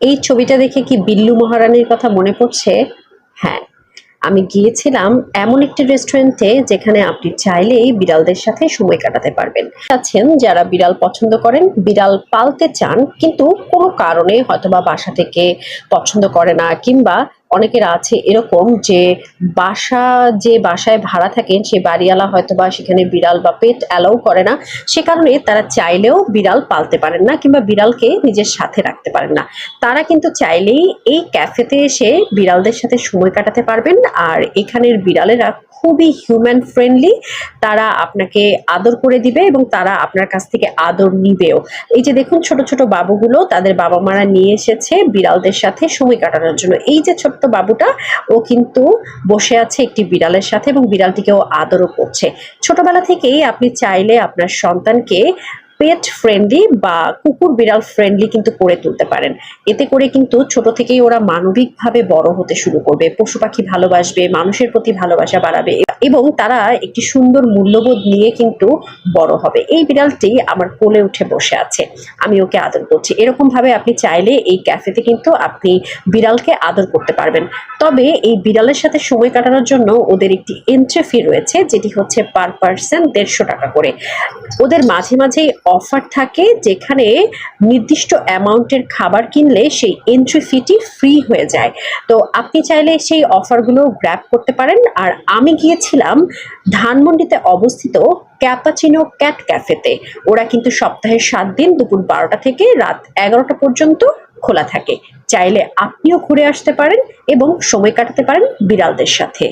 এই ছবিটা দেখে কি বিল্লু মহারানীর কথা মনে পড়ছে? হ্যাঁ, আমি গিয়েছিলাম এমন একটি রেস্টুরেন্টে যেখানে আপনি চাইলেই বিড়ালদের সাথে সময় কাটাতে পারবেন। আছেন যারা বিড়াল পছন্দ করেন, বিড়াল পালতে চান কিন্তু কোনো কারণে হয়তোবা বাসা থেকে পছন্দ করে না, কিংবা অনেকের আছে এরকম যে বাসায় ভাড়া থাকেন সে বাড়িওয়ালা হয়তোবা সেখানে বিড়াল বা পেট অ্যালাউ করে না। সে কারণে তারা চাইলেও বিড়াল পালতে পারেন না কিংবা বিড়ালকে নিজের সাথে রাখতে পারেন না। তারা কিন্তু চাইলেই এই ক্যাফেতে এসে বিড়ালদের সাথে সময় কাটাতে পারবেন। আর এখানের বিড়ালেরা খুবই হিউম্যান ফ্রেন্ডলি। তারা আপনাকে আদর করে দিবে এবং তারা আপনার কাছ থেকে আদর নিবেও। এই যে দেখুন ছোট ছোট বাবুগুলো তাদের বাবা মারা নিয়ে এসেছে বিড়ালদের সাথে সময় কাটানোর জন্য। এই যে ছোট্ট বাবুটা, ও কিন্তু বসে আছে একটি বিড়ালের সাথে এবং বিড়ালটিকেও আদরও করছে। ছোটবেলা থেকেই আপনি চাইলে আপনার সন্তানকে পেট ফ্রেন্ডলি বা কুকুর বিড়াল ফ্রেন্ডলি কিন্তু করে তুলতে পারেন। এতে করে কিন্তু ছোট থেকেই ওরা মানবিকভাবে বড় হতে শুরু করবে, পশু পাখি ভালোবাসবে, মানুষের প্রতি ভালোবাসা বাড়াবে এবং তারা একটি সুন্দর মূল্যবোধ নিয়ে কিন্তু বড় হবে। এই বিড়ালটি আমার কোলে উঠে বসে আছে, আমি ওকে আদর করছি। এরকম ভাবে আপনি চাইলে এই ক্যাফেতে কিন্তু আপনি বিড়ালকে আদর করতে পারবেন। তবে এই বিড়ালের সাথে সময় কাটানোর জন্য ওদের একটি এন্ট্রি ফি রয়েছে, যেটি হচ্ছে পার পার্সন 150 টাকা করে। ওদের মাঝে মাঝেই অফার থাকে যেখানে নির্দিষ্ট অ্যামাউন্টের খাবার কিনলে সেই এন্ট্রি ফিটি ফ্রি হয়ে যায়। তো আপনি চাইলে সেই অফারগুলো গ্র্যাব করতে পারেন। আর আমি গিয়েছিলাম ধানমন্ডিতে অবস্থিত ক্যাপাচিনো ক্যাট ক্যাফেতে। ওরা কিন্তু সপ্তাহে 7 দিন দুপুর 12টা থেকে রাত 11টা পর্যন্ত খোলা থাকে। চাইলে আপনিও ঘুরে আসতে পারেন এবং সময় কাটাতে পারেন বিড়ালদের সাথে।